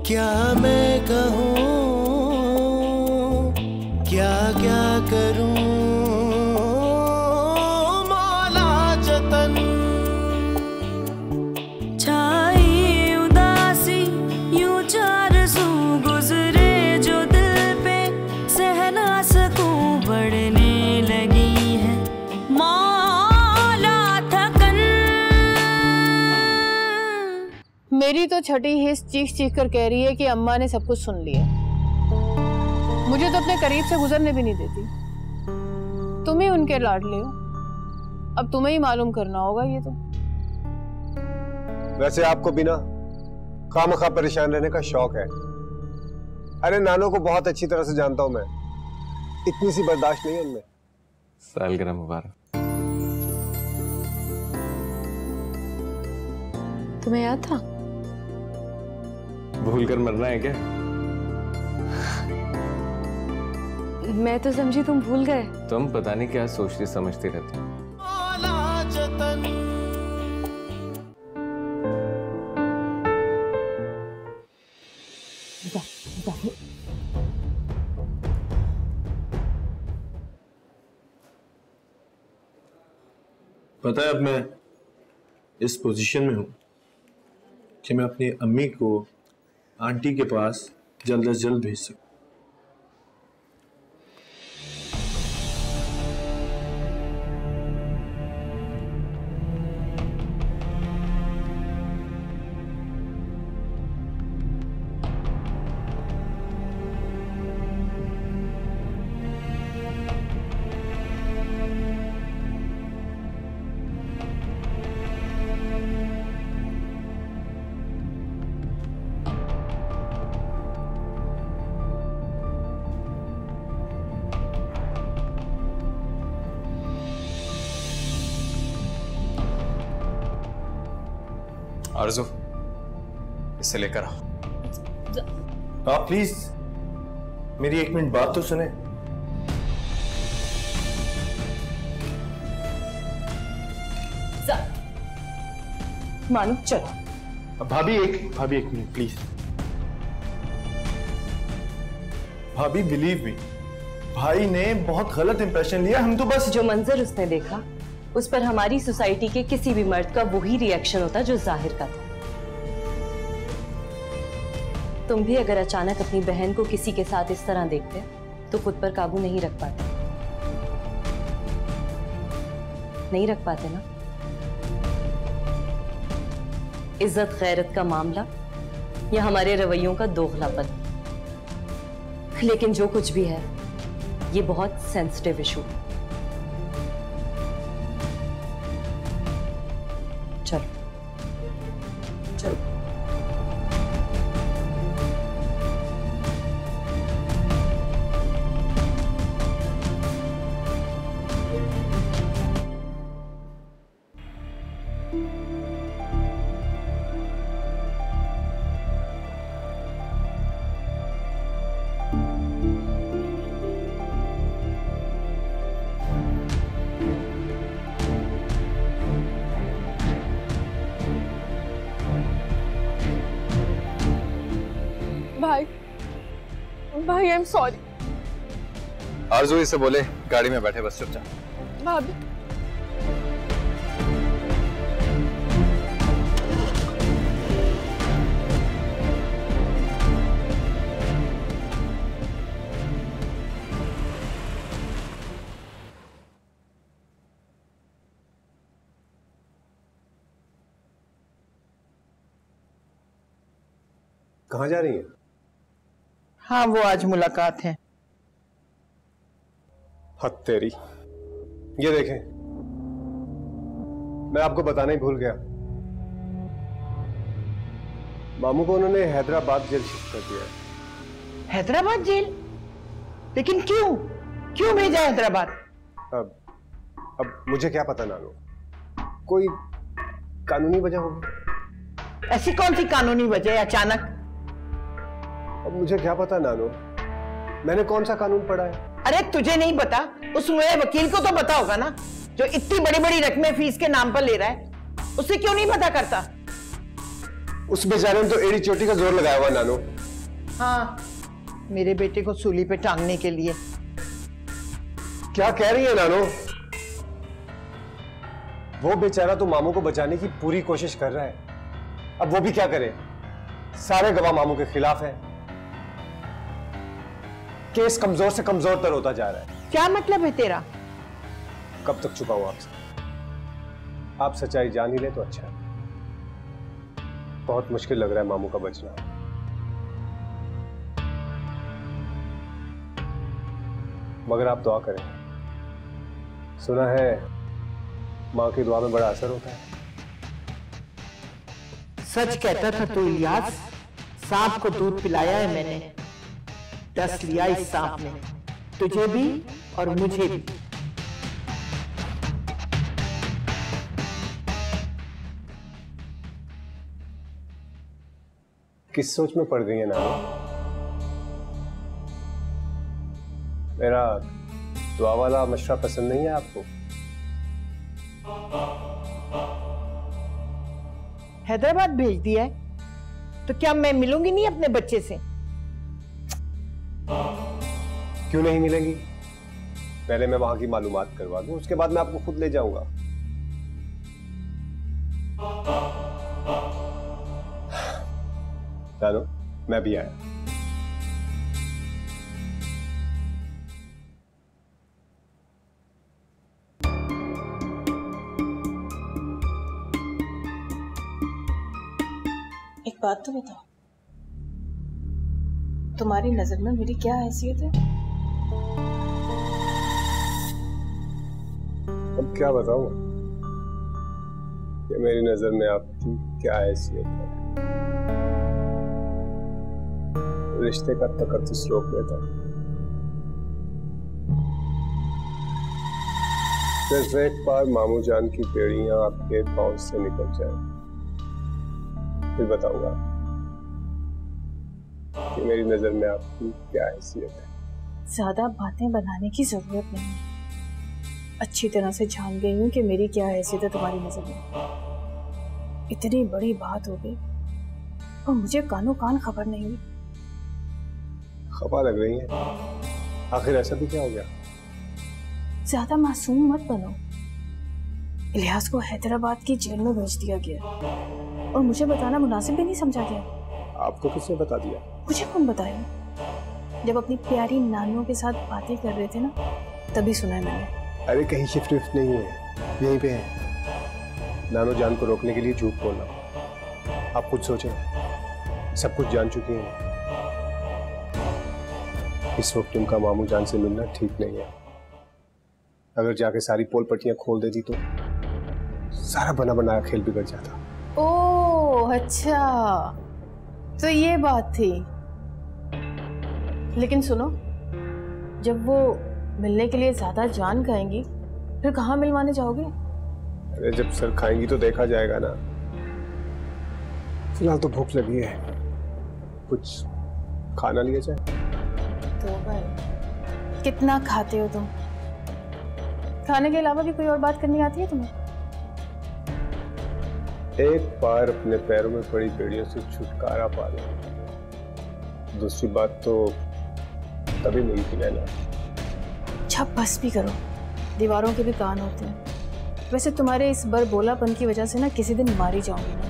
क्या मैं कहूँ, क्या क्या करूँ, मौला जतन। छाई उदासी यूं चार सू गुजरे जो दिल पे, सह ना सकूं बढ़ने लगी है मौला थकन। मेरी तो छठी हिस्स चीख चीख कर कह रही है कि अम्मा ने सब कुछ सुन लिया। मुझे तो अपने करीब से गुजरने भी नहीं देती। तुम ही उनके लाडले हो, अब तुम्हें ही मालूम करना होगा ये तो। वैसे आपको बिना खामखा परेशान रहने का शौक है। अरे नानो को बहुत अच्छी तरह से जानता हूं मैं, इतनी सी बर्दाश्त नहीं है उनमें। सालगिरह मुबारक। तुम्हें याद था? भूल कर मरना है क्या? मैं तो समझी तुम भूल गए। तुम पता नहीं क्या सोचती समझती रहती। मौला जतन। पता है अब मैं इस पोजीशन में हूं कि मैं अपनी अम्मी को आंटी के पास जल्द से जल्द भेज सकूं। आरज़ू, इसे लेकर आओ। आप प्लीज मेरी एक मिनट बात तो सुने। मानो चलो। भाभी एक मिनट प्लीज। भाभी बिलीव मी, भाई ने बहुत गलत इंप्रेशन लिया। हम तो बस जो मंजर उसने देखा उस पर हमारी सोसाइटी के किसी भी मर्द का वही रिएक्शन होता जो जाहिर का था। तुम भी अगर अचानक अपनी बहन को किसी के साथ इस तरह देखते तो खुद पर काबू नहीं रख पाते। नहीं रख पाते ना। इज्जत गैरत का मामला या हमारे रवैयों का दोगलापन। लेकिन जो कुछ भी है ये बहुत सेंसिटिव इशू है। चलो चलो। भाई आई एम सॉरी। आरज़ू इसे बोले गाड़ी में बैठे बस चुपचाप। भाभी कहाँ जा रही हैं? हाँ वो आज मुलाकात है। हद तेरी। ये देखें, मैं आपको बताना ही भूल गया, मामू को उन्होंने हैदराबाद जेल शिफ्ट कर दिया है। हैदराबाद जेल? लेकिन क्यों क्यों भेजा हैदराबाद? अब मुझे क्या पता नानू, कोई कानूनी वजह होगी। ऐसी कौन सी कानूनी वजह है अचानक? अब मुझे क्या पता नानू, मैंने कौन सा कानून पढ़ा है? अरे तुझे नहीं पता, उस मेरे वकील को तो पता होगा ना, जो इतनी बड़ी बड़ी रकमें फीस के नाम पर ले रहा है। उसे क्यों नहीं पता करता? उस बेचारे ने तो एड़ी चोटी का जोर लगाया हुआ नानू। हाँ, मेरे बेटे को सूली पे टांगने के लिए। क्या कह रही है नानो? वो बेचारा तो मामू को बचाने की पूरी कोशिश कर रहा है, अब वो भी क्या करे? सारे गवाह मामू के खिलाफ हैं। केस कमजोर से कमजोर तर होता जा रहा है। क्या मतलब है तेरा? कब तक छुपाऊं आपसे? आप सच्चाई जान ही ले तो अच्छा है। बहुत मुश्किल लग रहा है मामू का बचना। मगर आप दुआ करें, सुना है मां की दुआ में बड़ा असर होता है। सच कहता था तू इलियास, सांप को दूध पिलाया है मैंने, डस लिया इस सांप ने, तुझे भी और मुझे भी। किस सोच में पड़ गई है नानी? मेरा दुआ वाला मशवरा पसंद नहीं है आपको? हैदराबाद भेज दिया है तो क्या मैं मिलूंगी नहीं अपने बच्चे से? क्यों नहीं मिलेंगी? पहले मैं वहां की मालूमात करवा दूं, उसके बाद मैं आपको खुद ले जाऊंगा। चलो, मैं भी आया। एक बात तो बताओ, तुम्हारी नजर में मेरी क्या हैसियत है? अब क्या बताऊं कि मेरी नजर में आपकी क्या हैसियत है? रिश्ते का तकद्दुस रोक लेता है। सिर्फ एक बार मामू जान की बेड़ियां आपके पांव से निकल जाए, फिर बताऊंगा कि मेरी नजर में आपकी क्या हैसियत है। ज्यादा बातें बनाने की जरूरत नहीं, अच्छी तरह से जान गई हूँ कि मेरी क्या हैसियत है तुम्हारी नजर में। इतनी बड़ी बात हो गई और मुझे कानों कान खबर नहीं हुई। खफा लग रही है? आखिर ऐसा भी क्या हो गया? ज्यादा मासूम मत बनो। इलियास को हैदराबाद की जेल में भेज दिया गया और मुझे बताना मुनासिब भी नहीं समझा गया। आपको किसने बता दिया? मुझे कौन बताया? जब अपनी प्यारी नानियों के साथ बातें कर रहे थे ना, तभी सुना है मैंने। अरे कहीं शिफ्ट विफ्ट नहीं हुए, यहीं पे है। नानो जान को रोकने के लिए झूठ बोलना। आप खुद सोचें, सब कुछ जान चुकी हैं। इस वक्त उनका मामू जान से मिलना ठीक नहीं है। अगर जाके सारी पोल पट्टियां खोल देती तो सारा बना बनाया खेल बिगड़ जाता। ओह अच्छा, तो ये बात थी। लेकिन सुनो, जब वो मिलने के लिए ज्यादा जान खाएंगी, फिर कहाँ मिलवाने जाओगे? अरे जब सर खाएंगी तो देखा जाएगा ना। फिलहाल तो भूख लगी है, कुछ खाना लिया जाए। तो भाई कितना खाते हो तुम? खाने के अलावा भी कोई और बात करनी आती है तुम्हें? एक बार अपने पैरों में पड़ी बेड़ियों से छुटकारा पा लो, दूसरी बात तो तभी मिलती है ना। छप बस भी करो, दीवारों के भी कान होते हैं। वैसे तुम्हारे इस बरबोलापन की वजह से ना किसी दिन मारी जाऊंगी ना।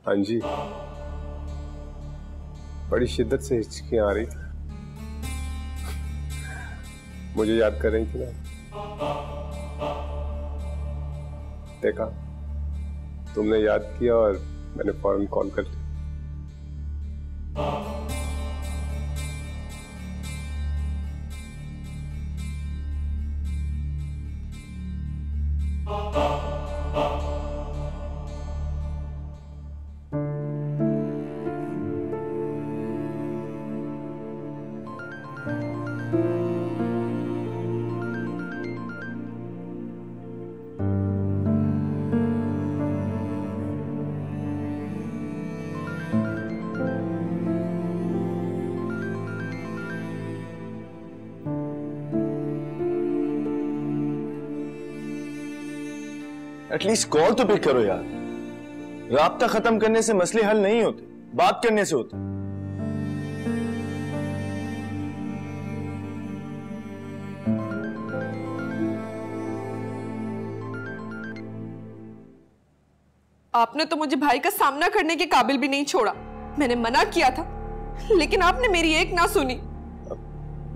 हाँ जी, बड़ी शिद्दत से हिचकियां आ रही थी। मुझे याद कर रही थी ना। देखा, तुमने याद किया और मैंने फौरन कॉल कर लिया। एटलीस्ट कॉल तो पिक करो यार। राब्ता खत्म करने से मसले हल नहीं होते, बात करने से होते। आपने तो मुझे भाई का सामना करने के काबिल भी नहीं छोड़ा। मैंने मना किया था, लेकिन आपने मेरी एक ना सुनी।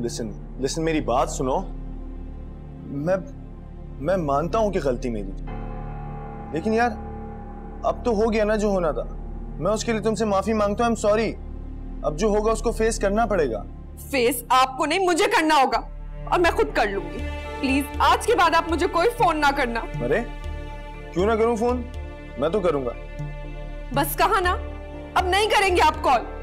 लिसन मेरी बात सुनो। मैं मानता हूं कि गलती मेरी थी, लेकिन यार अब तो हो गया ना जो होना था। मैं उसके लिए तुमसे माफी मांगता हूं। I am sorry. अब जो होगा उसको फेस करना पड़ेगा। फेस आपको नहीं, मुझे करना होगा, और मैं खुद कर लूंगी। प्लीज आज के बाद आप मुझे कोई फोन ना करना। अरे क्यों ना करूं फोन? मैं तो करूंगा। बस कहा ना, अब नहीं करेंगे आप कॉल।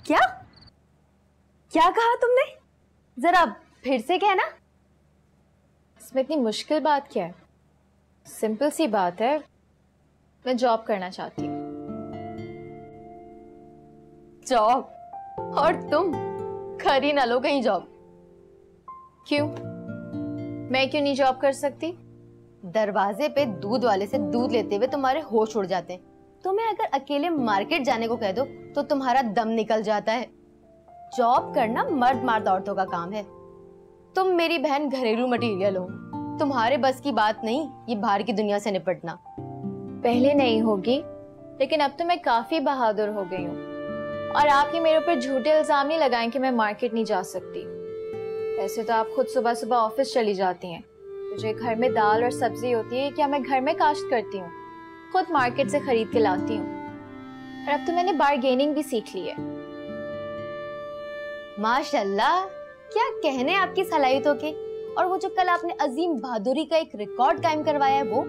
क्या क्या कहा तुमने? जरा फिर से कहना। इसमें इतनी मुश्किल बात क्या है? सिंपल सी बात है, मैं जॉब करना चाहती हूँ। जॉब? और तुम कर ही ना लो कहीं जॉब। क्यों? मैं क्यों नहीं जॉब कर सकती? दरवाजे पे दूध वाले से दूध लेते हुए तुम्हारे होश उड़ जाते हैं। तुम्हें अगर अकेले मार्केट जाने को कह दो तो तुम्हारा दम निकल जाता है। जॉब करना मर्द मार्द औरतों का काम है। तुम मेरी बहन घरेलू मटीरियल हो, तुम्हारे बस की बात नहीं ये बाहर की दुनिया से निपटना। पहले नहीं होगी, लेकिन अब तो मैं काफी बहादुर हो गई हूँ, और आप ही मेरे ऊपर झूठे इल्जाम नहीं लगाएं कि मैं मार्केट नहीं जा सकती। वैसे तो आप खुद सुबह सुबह ऑफिस चली जाती हैं, मुझे घर में दाल और सब्जी होती है, क्या मैं घर में काश्त करती हूँ, खुद मार्केट से खरीद के लाती हूँ। और अब तो मैंने बार्गेनिंग भी सीख ली है। माशाल्लाह, क्या कहने आपकी सलाहियतों के। और वो जो कल आपने अजीम बहादुरी का एक रिकॉर्ड कायम करवाया है, वो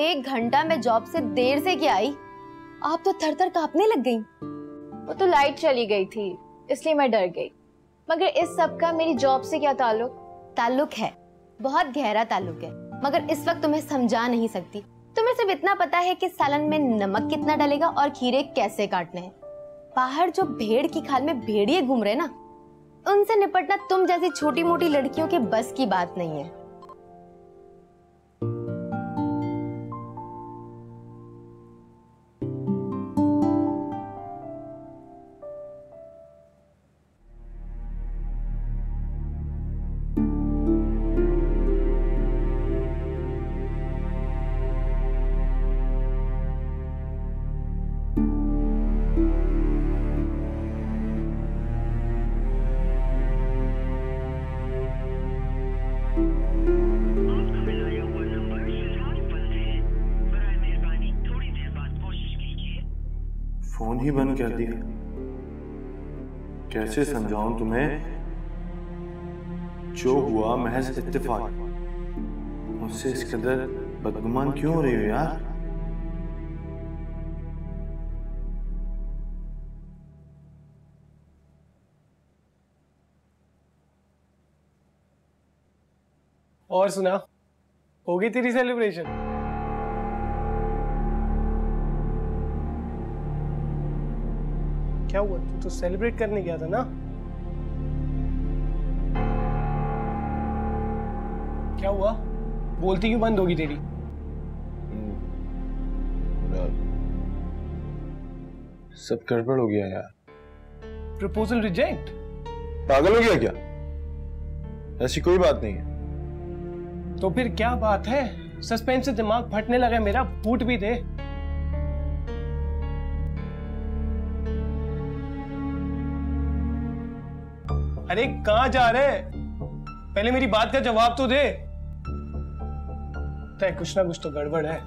1 घंटा में जॉब से देर से क्या आई, आप तो थर थर कांपने लग गई। वो तो लाइट चली गई थी इसलिए मैं डर गई, मगर इस सब का मेरी जॉब से क्या ताल्लुक? ताल्लुक है, बहुत गहरा ताल्लुक है, मगर इस वक्त तुम्हें समझा नहीं सकती। तुम्हें सिर्फ इतना पता है कि सालन में नमक कितना डलेगा और खीरे कैसे काटने हैं। बाहर जो भेड़ की खाल में भेड़िए घूम रहे ना, उनसे निपटना तुम जैसी छोटी मोटी लड़कियों के बस की बात नहीं है। फोन ही बंद कर दिया। कैसे समझाऊं तुम्हें? जो हुआ महज इत्तेफाक। मुझसे इस कदर बदगुमान क्यों हो रही हो यार? और सुना, होगी तेरी सेलिब्रेशन? क्या हुआ? तू तो सेलिब्रेट करने गया था ना? क्या हुआ? बोलती क्यों बंद होगी तेरी? सब गड़बड़ हो गया यार। Proposal reject? पागल हो गया क्या? ऐसी कोई बात नहीं है। तो फिर क्या बात है? सस्पेंस से दिमाग फटने लगा मेरा, फूट भी दे। अरे कहां जा रहे? पहले मेरी बात का जवाब तो दे। तय कुछ ना कुछ तो गड़बड़ है।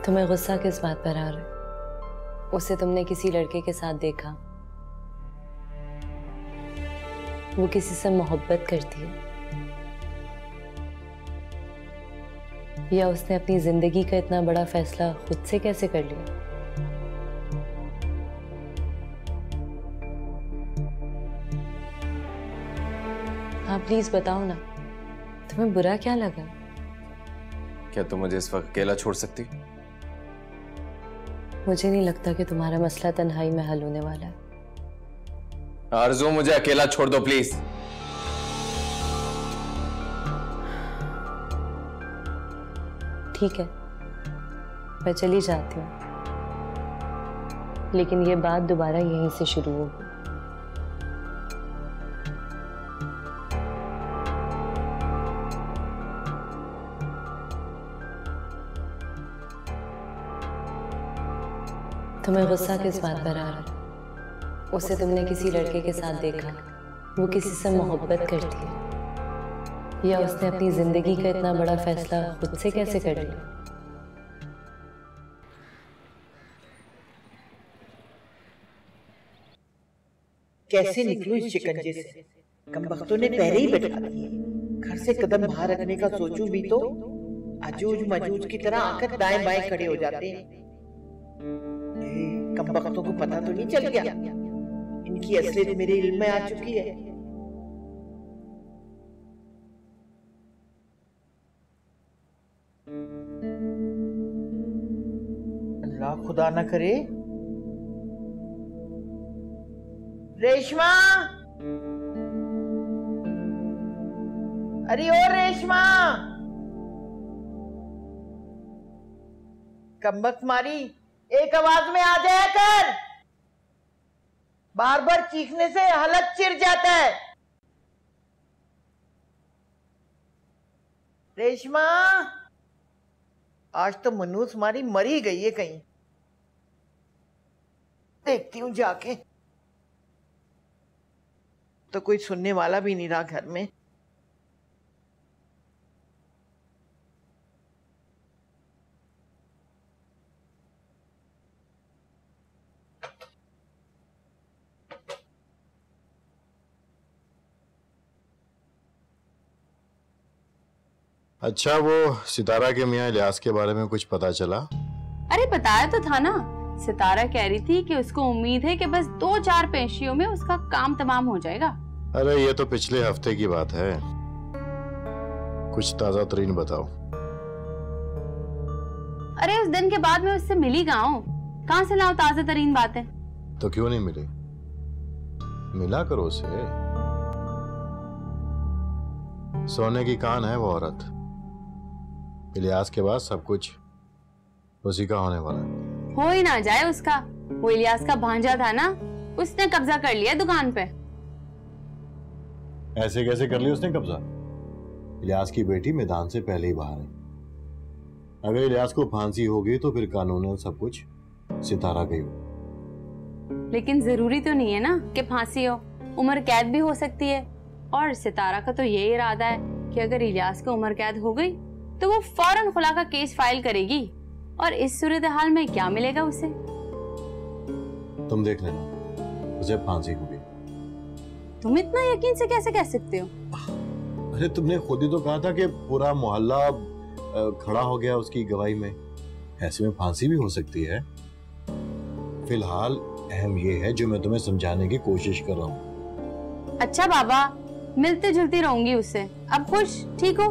तुम्हें गुस्सा किस बात पर आ रहा है? उसे तुमने किसी लड़के के साथ देखा, वो किसी से मोहब्बत करती है, या उसने अपनी जिंदगी का इतना बड़ा फैसला खुद से कैसे कर लिया? हाँ प्लीज बताओ ना, तुम्हें बुरा क्या लगा? क्या तुम मुझे इस वक्त अकेला छोड़ सकती? मुझे नहीं लगता कि तुम्हारा मसला तन्हाई में हल होने वाला है। आरज़ू, मुझे अकेला छोड़ दो प्लीज। ठीक है, मैं चली जाती हूँ, लेकिन ये बात दोबारा यहीं से शुरू होगी। तुम्हें गुस्सा किस बात पर आ रहा है? उसे तुमने किसी लड़के के साथ देखा, वो किसी से मोहब्बत करती है, या उसने अपनी जिंदगी का इतना बड़ा फैसला खुद से कैसे कर लिया? कैसे निकलूं इस शिकंजे से? कमबख्तों ने पहले ही बैठा दिए। घर से कदम बाहर रखने का सोचूं भी तो अजूज मजूज की तरह आकर दाएं बाएं खड़े हो जाते हैं। कमबख्तों को पता तो नहीं चल गया? इनकी असलियत मेरे इल्म में आ चुकी है। अल्लाह खुदा ना करे। रेशमा, अरे ओ रेशमा, कमबख्त मारी, एक आवाज में आ जाया कर। बार बार चीखने से हलक चिर जाता है। रेशमा, आज तो मनूस हमारी मरी गई है कहीं। देखती हूँ जाके, तो कोई सुनने वाला भी नहीं रहा घर में। अच्छा, वो सितारा के मियाँ इलियास के बारे में कुछ पता चला? अरे बताया तो था ना, सितारा कह रही थी कि उसको उम्मीद है कि बस 2-4 पेशियों में उसका काम तमाम हो जाएगा। अरे ये तो पिछले हफ्ते की बात है, कुछ ताजा तरीन बताओ। अरे उस दिन के बाद मैं उससे मिली कहाँ से लाऊं ताजा तरीन बातें? तो क्यों नहीं मिली? मिला करो उसे। सोने की कान है वो औरत। इलियास के बाद सब कुछ उसी का होने वाला है। हो ही ना जाए उसका, वो इलियास का भांजा था ना, उसने कब्जा कर लिया दुकान पे। ऐसे कैसे कर लिया उसने कब्जा? इलियास की बेटी मैदान से पहले ही बाहर है। अगर इलियास को फांसी होगी तो फिर कानूनन सब कुछ सितारा का ही हो। लेकिन जरूरी तो नहीं है ना कि फांसी हो, उम्र कैद भी हो सकती है। और सितारा का तो ये इरादा है कि अगर इलियास को उम्र कैद हो गई तो वो फौरन खुला का केस फाइल करेगी, और इस सूरत हाल में क्या मिलेगा उसे? तुम देख लेना, उसे फांसी होगी। तुम इतना यकीन से कैसे कह सकते हो? अरे तुमने खुद ही तो कहा था कि पूरा मोहल्ला खड़ा हो गया उसकी गवाही में। ऐसे में फांसी भी हो सकती है। फिलहाल अहम ये है जो मैं तुम्हें समझाने की कोशिश कर रहा हूँ। अच्छा बाबा, मिलती जुलती रहूंगी उससे। अब खुश ठीक हो?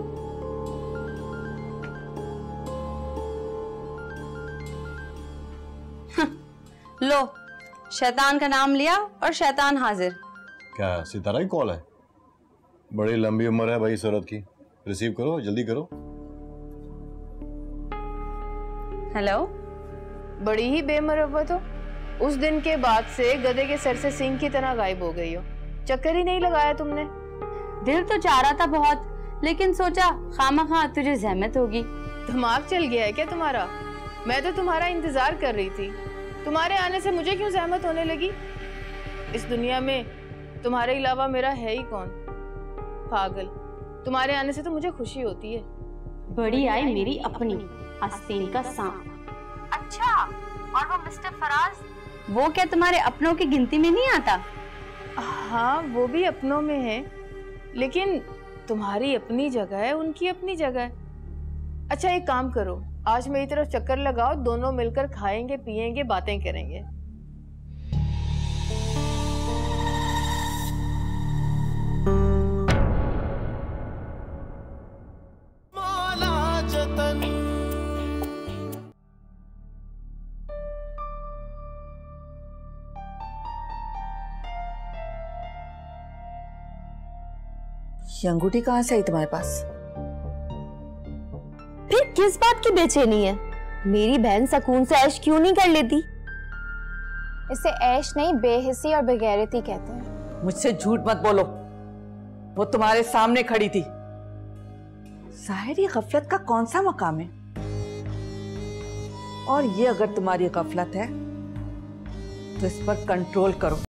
लो, शैतान का नाम लिया और शैतान हाजिर। क्या सितारा ही कॉल है? बड़ी लंबी उम्र है भाई इस औरत की। रिसीव करो, जल्दी करो। हेलो। बड़ी ही बेमरवत हो। उस दिन के बाद से गधे के सर से सींग की तरह गायब हो गई हो। चक्कर ही नहीं लगाया तुमने। दिल तो चाह रहा था बहुत, लेकिन सोचा खामखा तुझे जहमत होगी। दिमाग चल गया है क्या तुम्हारा? मैं तो तुम्हारा इंतजार कर रही थी। तुम्हारे आने से मुझे क्यों जहमत होने लगी? इस दुनिया में तुम्हारे अलावा मेरा है ही कौन? पागल, तुम्हारे आने से तो मुझे खुशी होती है। बड़ी आई मेरी अपनी आस्तीन का सांप। और वो मिस्टर फराज, वो क्या तुम्हारे अपनों की गिनती में नहीं आता? हाँ वो भी अपनों में है, लेकिन तुम्हारी अपनी जगह है, उनकी अपनी जगह है। अच्छा एक काम करो, आज मेरी तरफ चक्कर लगाओ, दोनों मिलकर खाएंगे पिएंगे बातें करेंगे। मौला जतन ये अंगूठी कहाँ से आई तुम्हारे पास? फिर किस बात की बेचैनी है? मेरी बहन सुकून से ऐश क्यों नहीं कर लेती? इसे ऐश नहीं बेहिस्सी और बेगैरती कहते हैं। मुझसे झूठ मत बोलो, वो तुम्हारे सामने खड़ी थी। जाहिर ये गफलत का कौन सा मकाम है? और ये अगर तुम्हारी गफलत है तो इस पर कंट्रोल करो।